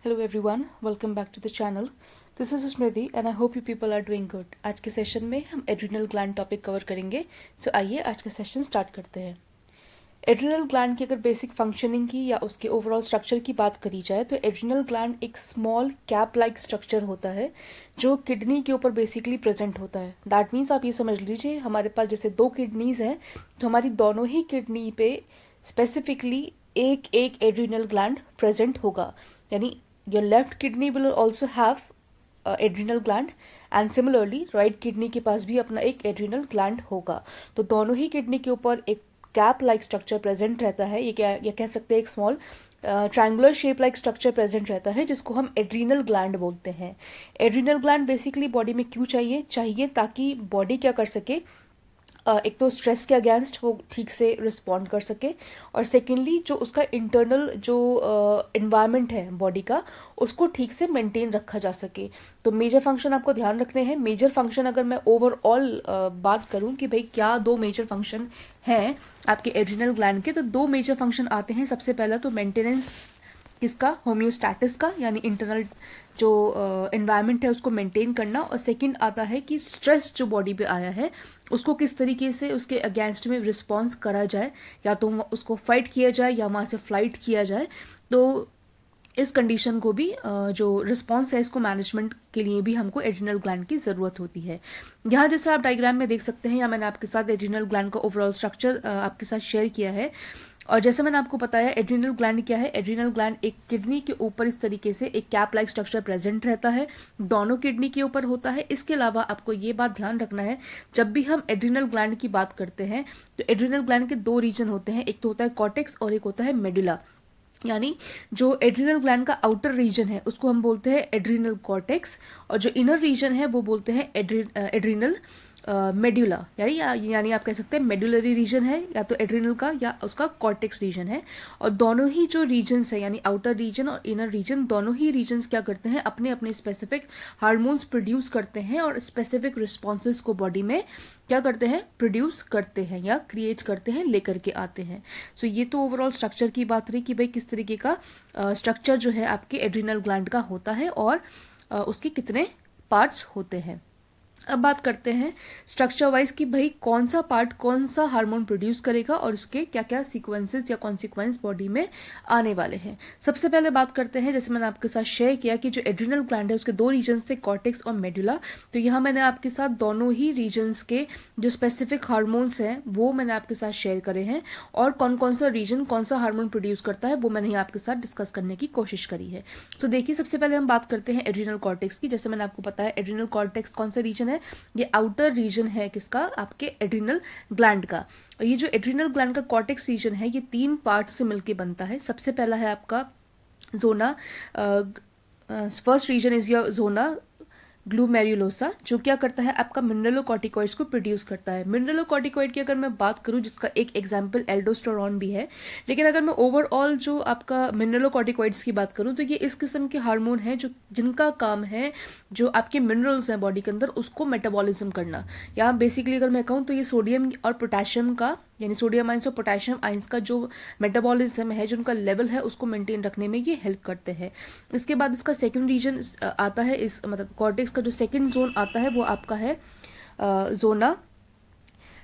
Hello everyone, welcome back to the channel. This is Smriti and I hope you people are doing good. आज के session में हम adrenal gland topic cover करेंगे. सो आइए आज का सेशन स्टार्ट करते हैं. एड्रिनल ग्लैंड की अगर बेसिक फंक्शनिंग की या उसके ओवरऑल स्ट्रक्चर की बात करी जाए तो एड्रिनल ग्लैंड एक स्मॉल कैप लाइक स्ट्रक्चर होता है जो किडनी के ऊपर बेसिकली प्रेजेंट होता है. दैट मीन्स आप ये समझ लीजिए हमारे पास जैसे दो किडनीज हैं तो हमारी दोनों ही किडनी पे स्पेसिफिकली एक एक एड्रिनल ग्लैंड प्रेजेंट होगा. यानी your left kidney will also have adrenal gland and similarly right kidney के पास भी अपना एक adrenal gland होगा. तो दोनों ही किडनी के ऊपर एक कैप लाइक स्ट्रक्चर प्रेजेंट रहता है. ये कह सकते हैं एक small triangular shape like structure present रहता है जिसको हम एड्रिनल ग्लैंड बोलते हैं. एड्रिनल ग्लैंड बेसिकली बॉडी में क्यों चाहिए ताकि बॉडी क्या कर सके, एक तो स्ट्रेस के अगेंस्ट वो ठीक से रिस्पॉन्ड कर सके और सेकेंडली जो उसका इंटरनल जो इन्वायरमेंट है बॉडी का उसको ठीक से मेंटेन रखा जा सके. तो मेजर फंक्शन आपको ध्यान रखने हैं. मेजर फंक्शन अगर मैं ओवरऑल बात करूं कि भाई क्या दो मेजर फंक्शन हैं आपके एड्रिनल ग्लैंड के, तो दो मेजर फंक्शन आते हैं. सबसे पहला तो मेंटेनेंस किसका, होम्योस्टैटिस का, यानी इंटरनल जो इन्वायरमेंट है उसको मेंटेन करना. और सेकंड आता है कि स्ट्रेस जो बॉडी पे आया है उसको किस तरीके से उसके अगेंस्ट में रिस्पॉन्स करा जाए, या तो उसको फाइट किया जाए या वहाँ से फ्लाइट किया जाए. तो इस कंडीशन को भी जो रिस्पॉन्स है इसको मैनेजमेंट के लिए भी हमको एड्रिनल ग्लैंड की ज़रूरत होती है. यहाँ जैसे आप डायग्राम में देख सकते हैं या मैंने आपके साथ एड्रिनल ग्लैंड का ओवरऑल स्ट्रक्चर आपके साथ शेयर किया है. और जैसे मैंने आपको बताया एड्रिनल ग्लैंड क्या है. एड्रिनल ग्लैंड एक किडनी के ऊपर इस तरीके से एक कैप लाइक स्ट्रक्चर प्रेजेंट रहता है, दोनों किडनी के ऊपर होता है. इसके अलावा आपको ये बात ध्यान रखना है जब भी हम एड्रिनल ग्लैंड की बात करते हैं तो एड्रिनल ग्लैंड के दो रीजन होते हैं. एक तो होता है कॉर्टेक्स और एक होता है मेडुला. यानी जो एड्रिनल ग्लैंड का आउटर रीजन है उसको हम बोलते हैं एड्रिनल कॉर्टेक्स और जो इनर रीजन है वो बोलते हैं एड्रिनल मेड्यूला. यानी आप कह सकते हैं मेडुलरी रीजन है या तो एड्रिनल का या उसका कॉर्टेक्स रीजन है. और दोनों ही जो रीजन्स है यानी आउटर रीजन और इनर रीजन दोनों ही रीजन्स क्या करते हैं, अपने अपने स्पेसिफिक हार्मोन्स प्रोड्यूस करते हैं और स्पेसिफिक रिस्पॉन्सेज को बॉडी में क्या करते हैं, प्रोड्यूस करते हैं या क्रिएट करते हैं, लेकर के आते हैं. सो ये तो ओवरऑल स्ट्रक्चर की बात रही कि भाई किस तरीके का स्ट्रक्चर जो है आपके एड्रिनल ग्लैंड का होता है और उसके कितने पार्ट्स होते हैं. अब बात करते हैं स्ट्रक्चर वाइज कि भाई कौन सा पार्ट कौन सा हार्मोन प्रोड्यूस करेगा और उसके क्या क्या सीक्वेंसेस या कॉन्सिक्वेंस बॉडी में आने वाले हैं. सबसे पहले बात करते हैं, जैसे मैंने आपके साथ शेयर किया कि जो एड्रिनल ग्लैंड है उसके दो रीजन्स थे, कॉर्टेक्स और मेडुला. तो यहाँ मैंने आपके साथ दोनों ही रीजन्स के जो स्पेसिफिक हार्मोन्स हैं वो मैंने आपके साथ शेयर करे हैं और कौन कौन सा रीजन कौन सा हार्मोन प्रोड्यूस करता है वो मैंने यहाँ आपके साथ डिस्कस करने की कोशिश करी है. तो देखिए सबसे पहले हम बात करते हैं एड्रिनल कॉर्टेक्स की. जैसे मैंने आपको बताया एड्रिनल कॉर्टेक्स कौन सा रीजन है, ये आउटर रीजन है किसका, आपके एड्रिनल ग्लैंड का. और ये जो एड्रिनल ग्लैंड का कॉर्टेक्स रीजन है ये तीन पार्ट से मिलके बनता है. सबसे पहला है आपका जोना, फर्स्ट रीजन इज योर जोना ग्लूमेरुलोसा, जो क्या करता है आपका मिनरलोकॉर्टिकॉइड्स को प्रोड्यूस करता है. मिनरलोकॉर्टिकॉइड की अगर मैं बात करूं जिसका एक एग्जांपल एल्डोस्टेरोन भी है, लेकिन अगर मैं ओवरऑल जो आपका मिनरलोकॉर्टिकॉइड्स की बात करूं तो ये इस किस्म के हार्मोन हैं जो जिनका काम है जो आपके मिनरल्स हैं बॉडी के अंदर उसको मेटाबॉलिज्म करना. यहाँ बेसिकली अगर मैं कहूँ तो ये सोडियम और पोटेशियम का यानी सोडियम आइंस और पोटेशियम आइंस का जो मेटाबॉलिज्म है जो उनका लेवल है उसको मेंटेन रखने में ये हेल्प करते हैं. इसके बाद इसका सेकंड रीजन आता है, इस मतलब कॉर्टेक्स का जो सेकंड जोन आता है वो आपका है जोना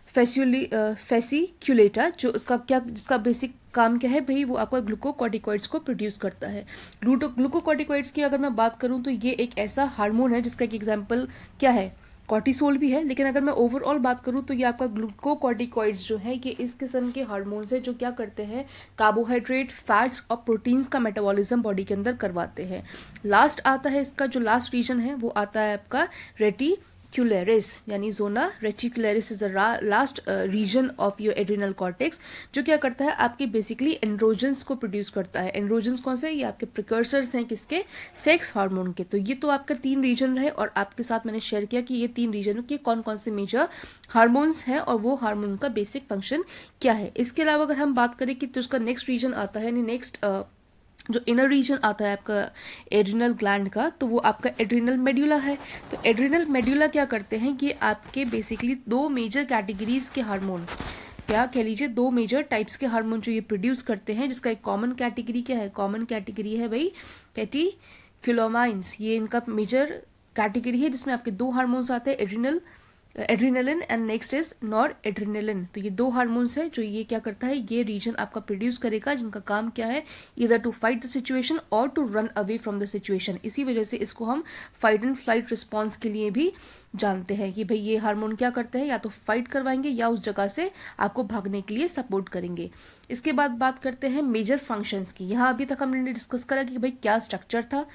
फेसिक्यूलेटा, जो इसका क्या जिसका बेसिक काम क्या है भाई वो आपका ग्लूकोकॉर्टिकॉइड्स को प्रोड्यूस करता है. ग्लूकोकॉर्टिकॉइड्स की अगर मैं बात करूं तो ये एक ऐसा हार्मोन है जिसका एक एग्जाम्पल क्या है, कॉर्टिसोल भी है. लेकिन अगर मैं ओवरऑल बात करूं तो ये आपका ग्लूकोकॉर्टिकॉइड्स जो है ये इस किस्म के हार्मोन्स है जो क्या करते हैं, कार्बोहाइड्रेट, फैट्स और प्रोटीन्स का मेटाबॉलिज्म बॉडी के अंदर करवाते हैं. लास्ट आता है इसका जो लास्ट रीजन है वो आता है आपका रेटिक्युलरिस, यानी zona reticularis is the last region of your adrenal cortex, जो क्या करता है आपके बेसिकली एंड्रोजन्स को प्रोड्यूस करता है. एंड्रोजन्स कौन से, ये आपके प्रिकर्सर्स हैं किसके, सेक्स हार्मोन के. तो ये तो आपका तीन रीजन रहे और आपके साथ मैंने शेयर किया कि ये तीन रीजन के कौन कौन से मेजर हार्मोन्स हैं और वो हार्मोन का बेसिक फंक्शन क्या है. इसके अलावा अगर हम बात करें कि तो उसका नेक्स्ट रीजन आता है यानी नेक्स्ट जो इनर रीजन आता है आपका एड्रिनल ग्लैंड का तो वो आपका एड्रिनल मेड्यूला है. तो एड्रिनल मेड्यूला क्या करते हैं कि आपके बेसिकली दो मेजर कैटेगरीज के हार्मोन क्या कह लीजिए, दो मेजर टाइप्स के हार्मोन जो ये प्रोड्यूस करते हैं, जिसका एक कॉमन कैटेगरी क्या है, कॉमन कैटेगरी है भाई कैटेक्युलोमाइंस। ये इनका मेजर कैटेगरी है जिसमें आपके दो हार्मोन्स आते हैं, adrenaline and next is nor adrenaline. तो ये दो हार्मोन्स है जो ये क्या करता है, ये रीजन आपका प्रोड्यूस करेगा, जिनका काम क्या है, इधर टू फाइट द सिचुएशन और to run away from the situation. इसी वजह से इसको हम फाइट एंड फ्लाइट रिस्पॉन्स के लिए भी जानते हैं कि भाई ये हार्मोन क्या करते हैं, या तो फाइट करवाएंगे या उस जगह से आपको भागने के लिए सपोर्ट करेंगे। इसके बाद बात करते हैं मेजर फंक्शंस की। यहाँ अभी तक हमने डिस्कस करा कि भाई क्या स्ट्रक्चर था,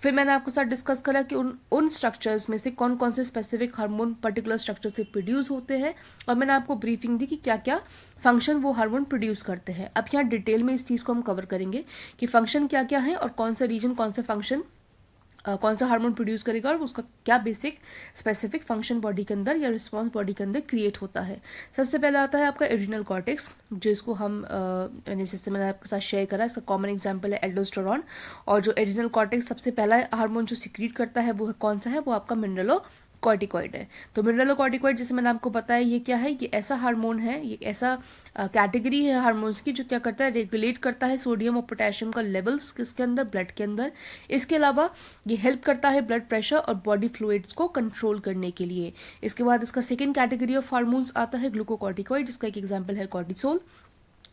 फिर मैंने आपके साथ डिस्कस करा कि उन स्ट्रक्चर्स में से कौन कौन से स्पेसिफिक हार्मोन पर्टिकुलर स्ट्रक्चर से प्रोड्यूस होते हैं, और मैंने आपको ब्रीफिंग दी कि क्या क्या फंक्शन वो हार्मोन प्रोड्यूस करते हैं। अब यहाँ डिटेल में इस चीज़ को हम कवर करेंगे कि फंक्शन क्या क्या है और कौन सा रीजन कौन सा फंक्शन कौन सा हार्मोन प्रोड्यूस करेगा और उसका क्या बेसिक स्पेसिफिक फंक्शन बॉडी के अंदर या रिस्पॉन्स बॉडी के अंदर क्रिएट होता है। सबसे पहले आता है आपका एड्रिनल कॉर्टेक्स, जो इसको हम जैसे मैंने आपके साथ शेयर करा, इसका कॉमन एग्जांपल है एल्डोस्टेरोन। और जो एड्रिनल कॉर्टेक्स सबसे पहला हार्मोन जो सिक्रीट करता है वो कौन सा है, वो आपका मिनरलोकॉर्टिकॉइड है। तो मिनरलोकॉर्टिकॉइड जैसे मैंने आपको बताया ये क्या है, ये ऐसा हार्मोन है, ये ऐसा कैटेगरी है हार्मोन्स की जो क्या करता है, रेगुलेट करता है सोडियम और पोटेशियम का लेवल्स किसके अंदर, ब्लड के अंदर। इसके अलावा ये हेल्प करता है ब्लड प्रेशर और बॉडी फ्लूइड्स को कंट्रोल करने के लिए। इसके बाद इसका सेकेंड कैटेगरी ऑफ हार्मोन्स आता है ग्लूकोकॉर्टिकॉइड, जिसका एक एग्जाम्पल है कॉर्टिसोल।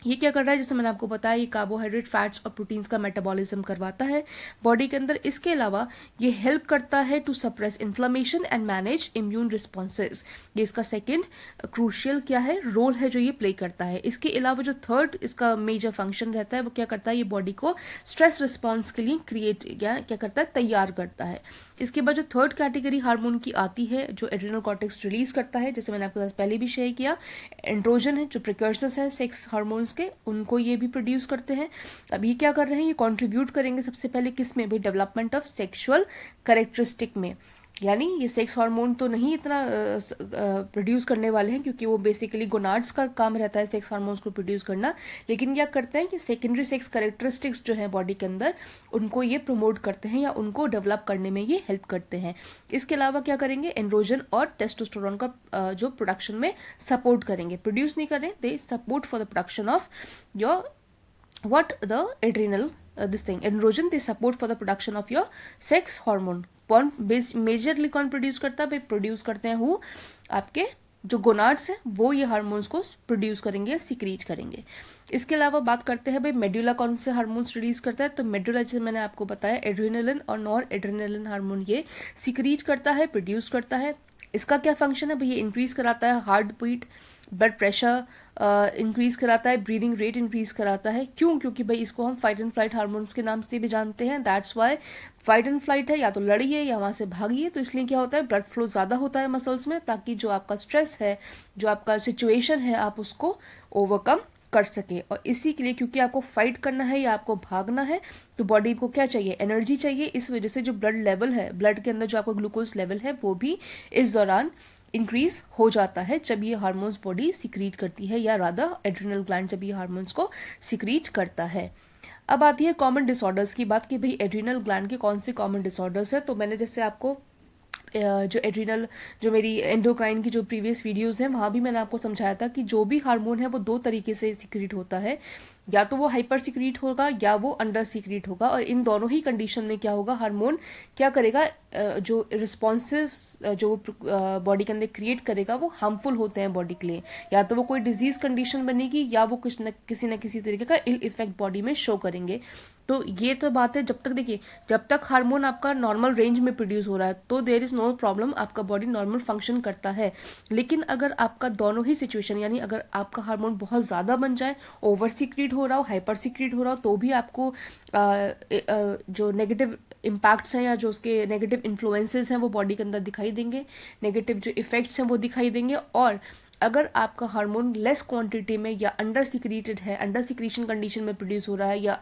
ये क्या कर रहा है, जैसे मैंने आपको बताया, ये कार्बोहाइड्रेट, फैट्स और प्रोटीन्स का मेटाबॉलिज्म करवाता है बॉडी के अंदर। इसके अलावा ये हेल्प करता है to suppress inflammation and manage immune responses. ये इसका सेकेंड क्रूशियल क्या है, रोल है जो ये प्ले करता है। इसके अलावा जो थर्ड इसका मेजर फंक्शन रहता है वो क्या करता है, ये बॉडी को स्ट्रेस रिस्पॉन्स के लिए क्या करता है, तैयार करता है। इसके बाद जो थर्ड कैटेगरी हार्मोन की आती है जो एड्रिनल कॉर्टेक्स रिलीज करता है, जैसे मैंने आपके साथ पहले भी शेयर किया, एंड्रोजन है, जो प्रिकर्सर्स हैं सेक्स हार्मोन्स के, उनको ये भी प्रोड्यूस करते हैं। अब ये क्या कर रहे हैं, ये कंट्रीब्यूट करेंगे सबसे पहले किस में भाई, डेवलपमेंट ऑफ सेक्सुअल कैरेक्टरिस्टिक में। यानी ये सेक्स हार्मोन तो नहीं इतना प्रोड्यूस करने वाले हैं, क्योंकि वो बेसिकली गोनाड्स का काम रहता है सेक्स हार्मोन्स को प्रोड्यूस करना, लेकिन क्या करते हैं कि सेकेंडरी सेक्स कैरेक्टरिस्टिक्स जो है बॉडी के अंदर उनको ये प्रमोट करते हैं या उनको डेवलप करने में ये हेल्प करते हैं। इसके अलावा क्या करेंगे, एंड्रोजन और टेस्टोस्टेरोन का जो प्रोडक्शन में सपोर्ट करेंगे, प्रोड्यूस नहीं कर रहे, they support for the production of your what the adrenal this thing androgen, they support for the production of your sex hormone। कौन मेजरली कौन प्रोड्यूस करता है भाई, प्रोड्यूस करते हैं वो आपके जो गोनाड्स हैं, वो ये हार्मोन्स को प्रोड्यूस करेंगे, सिक्रीट करेंगे। इसके अलावा बात करते हैं भाई मेडुला कौन से हार्मोन्स रिलीज करता है, तो मेडुला जैसे मैंने आपको बताया एड्रेनालिन और नॉर एड्रेनालिन हार्मोन ये सिक्रीट करता है, प्रोड्यूस करता है। इसका क्या फंक्शन है भाई, ये इंक्रीज कराता है heart beat, blood pressure increase कराता है, ब्रीदिंग रेट इंक्रीज कराता है। क्यों, क्योंकि भाई इसको हम फाइट एंड फ्लाइट हार्मोन्स के नाम से भी जानते हैं। That's why fight and flight है, या तो लड़िए या वहाँ से भागिए, तो इसलिए क्या होता है, ब्लड फ्लो ज़्यादा होता है मसल्स में, ताकि जो आपका स्ट्रेस है, जो आपका सिचुएशन है, आप उसको ओवरकम कर सके। और इसी के लिए, क्योंकि आपको फाइट करना है या आपको भागना है, तो बॉडी को क्या चाहिए, एनर्जी चाहिए। इस वजह से जो ब्लड लेवल है, ब्लड के अंदर जो आपका ग्लूकोज लेवल है, वो भी इस दौरान इंक्रीज हो जाता है जब ये हार्मोन्स बॉडी सिक्रीट करती है, या रादर एड्रिनल ग्लैंड जब ये हार्मोन्स को सिक्रीट करता है। अब आती है कॉमन डिसऑर्डर्स की बात कि भाई एड्रिनल ग्लैंड के कौन से कॉमन डिसऑर्डर्स है। तो मैंने जैसे आपको जो एड्रिनल, जो मेरी एंडोक्राइन की जो प्रीवियस वीडियोस हैं, वहाँ भी मैंने आपको समझाया था कि जो भी हार्मोन है वो दो तरीके से सिक्रीट होता है, या तो वो हाइपर सिक्रीट होगा या वो अंडर सिक्रीट होगा। और इन दोनों ही कंडीशन में क्या होगा, हार्मोन क्या करेगा, जो रिस्पॉन्सिव जो बॉडी के अंदर क्रिएट करेगा वो हार्मफुल होते हैं बॉडी के लिए, या तो वो कोई डिजीज कंडीशन बनेगी या वो किसी न किसी तरीके का इल इफेक्ट बॉडी में शो करेंगे। तो ये तो बात है, जब तक देखिए, जब तक हार्मोन आपका नॉर्मल रेंज में प्रोड्यूस हो रहा है तो देयर इज़ नो प्रॉब्लम, आपका बॉडी नॉर्मल फंक्शन करता है। लेकिन अगर आपका दोनों ही सिचुएशन, यानी अगर आपका हार्मोन बहुत ज़्यादा बन जाए, ओवर सिक्रीट हो रहा हो, हाइपर सिक्रीट हो रहा हो, तो भी आपको जो नेगेटिव इम्पैक्ट्स हैं या जो उसके नेगेटिव इन्फ्लुएंसेस हैं वो बॉडी के अंदर दिखाई देंगे, नेगेटिव जो इफेक्ट्स हैं वो दिखाई देंगे। और अगर आपका हार्मोन लेस क्वांटिटी में या अंडर सिक्रीटेड है, अंडर सिक्रीशन कंडीशन में प्रोड्यूस हो रहा है, या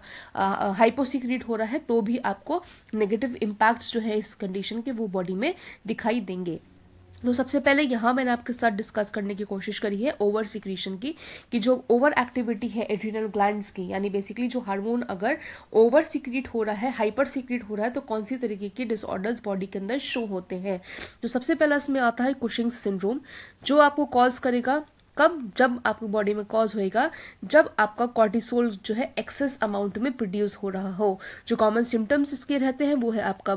हाइपो सिक्रीट हो रहा है, तो भी आपको नेगेटिव इम्पैक्ट्स जो है इस कंडीशन के वो बॉडी में दिखाई देंगे। तो सबसे पहले यहाँ मैंने आपके साथ डिस्कस करने की कोशिश करी है ओवर सिक्रीशन की, कि जो ओवर एक्टिविटी है एड्रिनल ग्लैंड्स की, यानी बेसिकली जो हार्मोन अगर ओवर सिक्रीट हो रहा है, हाइपर सिक्रीट हो रहा है, तो कौन सी तरीके के डिसऑर्डर्स बॉडी के अंदर शो होते हैं। तो सबसे पहला इसमें आता है कुशिंग्स सिंड्रोम, जो आपको कॉज करेगा कब? जब आपकी बॉडी में कॉज होएगा जब आपका कॉर्टिसोल जो है एक्सेस अमाउंट में प्रोड्यूस हो रहा हो। जो कॉमन सिम्टम्स इसके रहते हैं वो है आपका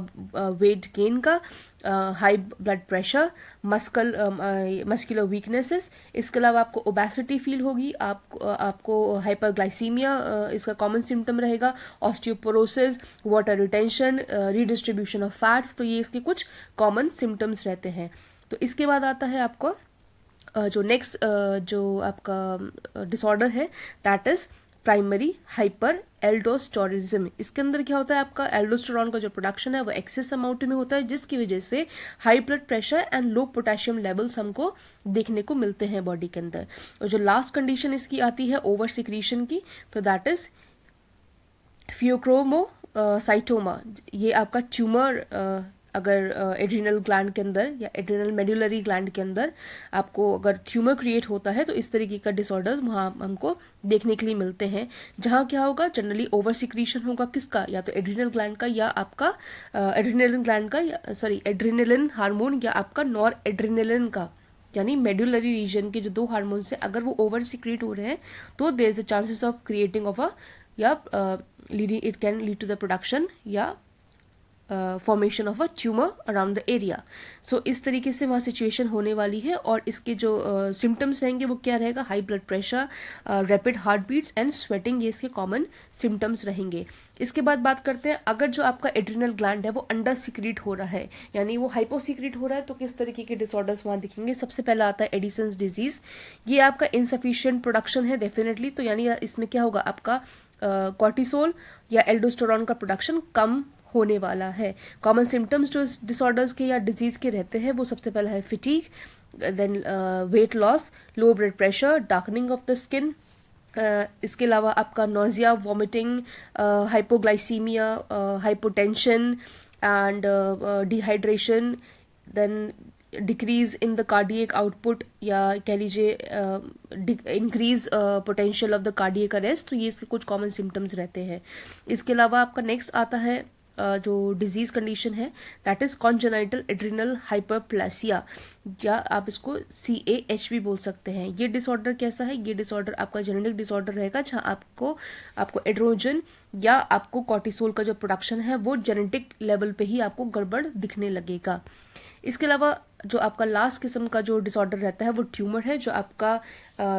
वेट गेन का, high blood pressure, muscular weaknesses, इसके अलावा आपको ओबेसिटी फील होगी, आपको हाइपरग्लाइसीमिया इसका कॉमन सिम्टम रहेगा, osteoporosis, water retention, redistribution of fats. तो ये इसके कुछ कॉमन सिम्टम्स रहते हैं। तो इसके बाद आता है आपको जो नेक्स्ट जो आपका डिसऑर्डर है that is primary hyper aldosteronism. इसके अंदर क्या होता है, आपका एल्डोस्टेरॉन का जो प्रोडक्शन है वो एक्सेस अमाउंट में होता है, जिसकी वजह से high blood pressure and low potassium levels हमको देखने को मिलते हैं बॉडी के अंदर। और जो लास्ट कंडीशन इसकी आती है ओवर सिक्रीशन की, तो दैट इज फियोक्रोमोसाइटोमा। ये आपका ट्यूमर अगर एड्रिनल ग्लैंड के अंदर या एड्रिनल मेडुलरी ग्लैंड के अंदर आपको अगर ट्यूमर क्रिएट होता है तो इस तरीके का डिसऑर्डर्स वहाँ हमको देखने के लिए मिलते हैं, जहाँ क्या होगा, जनरली ओवर सिक्रीशन होगा किसका, या तो एड्रिनल ग्लैंड का या आपका एड्रिनलिन ग्लैंड का, एड्रिनलिन हार्मोन या आपका नॉर एड्रिनलिन का, यानी मेडुलरी रीजन के जो दो हार्मोन्स हैं अगर वो ओवर सिक्रीट हो रहे हैं तो there is a chances of creating of a या leading it can lead to the production या formation of a tumour around the area. So इस तरीके से वहाँ सिचुएशन होने वाली है। और इसके जो सिम्टम्स रहेंगे वो क्या रहेगा, high blood pressure, rapid heart beats and sweating, ये इसके कॉमन सिम्टम्स रहेंगे। इसके बाद बात करते हैं अगर जो आपका एड्रिनल ग्लैंड है वो अंडर सिक्रीट हो रहा है यानी वो हाइपो सिक्रीट हो रहा है तो किस तरीके के डिसऑर्डर्स वहाँ दिखेंगे। सबसे पहला आता है एडिसन्स डिजीज। ये आपका इनसफिशिएंट प्रोडक्शन है डेफिनेटली, तो यानी इसमें क्या होगा, आपका कॉर्टिसोल या एल्डोस्टेरॉन का प्रोडक्शन कम होने वाला है। कॉमन सिम्टम्स जो डिसऑर्डर्स के या डिजीज के रहते हैं वो सबसे पहला है fatigue, then weight loss, low blood pressure, darkening of the skin, इसके अलावा आपका nausea, vomiting, hypoglycemia, hypotension and dehydration, then decrease in the cardiac output या कह लीजिए increase potential of the cardiac arrest. तो ये इसके कुछ कॉमन सिम्टम्स रहते हैं। इसके अलावा आपका नेक्स्ट आता है जो डिजीज कंडीशन है that is congenital adrenal hyperplasia, या आप इसको CAH भी बोल सकते हैं। ये डिसऑर्डर कैसा है, ये डिसऑर्डर आपका जेनेटिक डिसऑर्डर रहेगा जहाँ आपको एड्रोजन या आपको कॉर्टिसोल का जो प्रोडक्शन है वो जेनेटिक लेवल पे ही आपको गड़बड़ दिखने लगेगा। इसके अलावा जो आपका लास्ट किस्म का जो डिसऑर्डर रहता है वो ट्यूमर है, जो आपका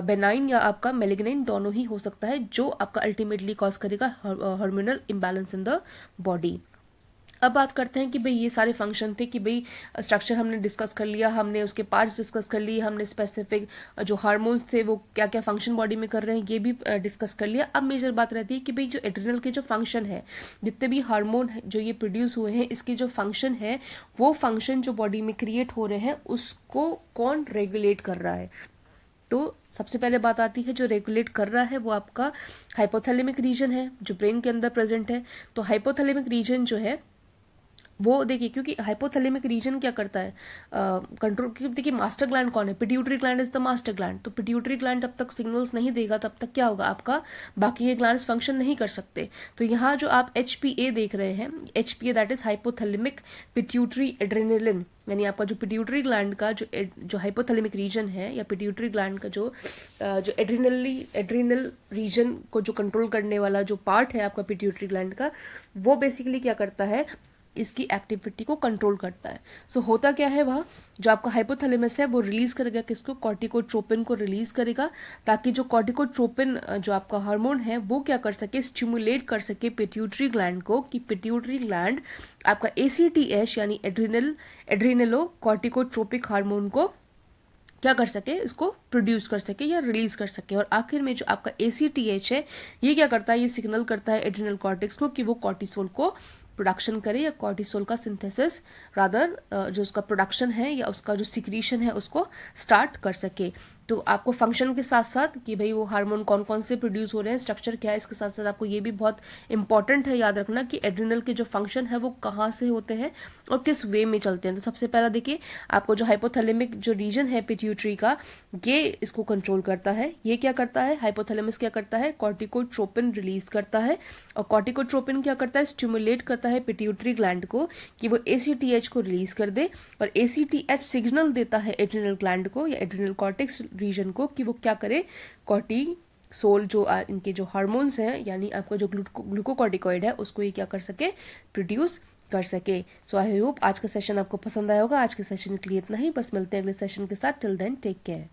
बेनाइन या आपका मेलिग्नाइन दोनों ही हो सकता है, जो आपका अल्टीमेटली कॉज करेगा hormonal imbalance in the body. अब बात करते हैं कि भाई ये सारे फंक्शन थे कि भाई स्ट्रक्चर हमने डिस्कस कर लिया, हमने उसके पार्ट्स डिस्कस कर लिए, हमने स्पेसिफिक जो हार्मोन्स थे वो क्या क्या फंक्शन बॉडी में कर रहे हैं ये भी डिस्कस कर लिया। अब मेजर बात रहती है कि भाई जो एड्रिनल के जो फंक्शन है, जितने भी हार्मोन जो ये प्रोड्यूस हुए हैं, इसके जो फंक्शन है वो फंक्शन जो बॉडी में क्रिएट हो रहे हैं उसको कौन रेगुलेट कर रहा है। तो सबसे पहले बात आती है जो रेगुलेट कर रहा है वो आपका हाइपोथैलेमिक रीजन है जो ब्रेन के अंदर प्रेजेंट है। तो हाइपोथैलेमिक रीजन जो है वो देखिए, क्योंकि हाइपोथैलेमिक रीजन क्या करता है कंट्रोल, क्योंकि देखिए मास्टर ग्लैंड कौन है, pituitary gland is the master gland. तो पिट्यूटरी ग्लैंड जब तक सिग्नल्स नहीं देगा तब तक क्या होगा, आपका बाकी ये ग्लैंड्स फंक्शन नहीं कर सकते। तो यहाँ जो आप HPA देख रहे हैं, HPA that is hypothalamic pituitary adrenaline, यानी आपका जो पिट्यूटरी ग्लैंड का जो हाइपोथैलेमिक रीजन है या पिट्यूटरी ग्लैंड का जो एड्रिनल रीजन को जो कंट्रोल करने वाला जो पार्ट है आपका पिट्यूटरी ग्लैंड का, वो बेसिकली क्या करता है, इसकी एक्टिविटी को कंट्रोल करता है। सो होता क्या है, वह जो आपका हाइपोथैलेमस है वो रिलीज करेगा किसको, कॉर्टिकोट्रोपिन को रिलीज करेगा, ताकि जो कॉर्टिकोट्रोपिन जो आपका हार्मोन है वो क्या कर सके, स्टिमुलेट कर सके पिट्यूटरी ग्लैंड को, कि पिट्यूटरी ग्लैंड आपका ACTH यानी एड्रिनलो कॉर्टिकोट्रोपिक हार्मोन को क्या कर सके, इसको प्रोड्यूस कर सके या रिलीज कर सके। और आखिर में जो आपका ACTH है ये क्या करता है, ये सिग्नल करता है एड्रिनल कॉर्टेक्स को कि वो कॉर्टिसोल को प्रोडक्शन करे या कॉर्टिसोल का सिंथेसिस रादर जो उसका प्रोडक्शन है या उसका जो सिक्रीशन है उसको स्टार्ट कर सके। तो आपको फंक्शन के साथ साथ कि भाई वो हार्मोन कौन कौन से प्रोड्यूस हो रहे हैं, स्ट्रक्चर क्या है, इसके साथ साथ आपको ये भी बहुत इंपॉर्टेंट है याद रखना कि एड्रिनल के जो फंक्शन है वो कहाँ से होते हैं और किस वे में चलते हैं। तो सबसे पहला देखिए, आपको जो हाइपोथैलेमिक जो रीजन है पिट्यूटरी का, ये इसको कंट्रोल करता है। ये क्या करता है, हाइपोथैलेमस क्या करता है, कॉर्टिकोट्रोपिन रिलीज करता है, और कॉर्टिकोट्रोपिन क्या करता है, स्टिमुलेट करता है पिट्यूटरी ग्लैंड को कि वो ACTH को रिलीज कर दे, और ACTH सिग्नल देता है एड्रिनल ग्लैंड को या एड्रिनल कॉर्टेक्स रीजन को कि वो क्या करे, कॉर्टिसोल जो इनके जो हार्मोन्स हैं यानी आपका जो ग्लूकोकॉर्टिकॉइड है उसको ये क्या कर सके, प्रोड्यूस कर सके। सो आई होप आज का सेशन आपको पसंद आया होगा। आज के सेशन के लिए इतना ही, बस मिलते हैं अगले सेशन के साथ। Till then take care.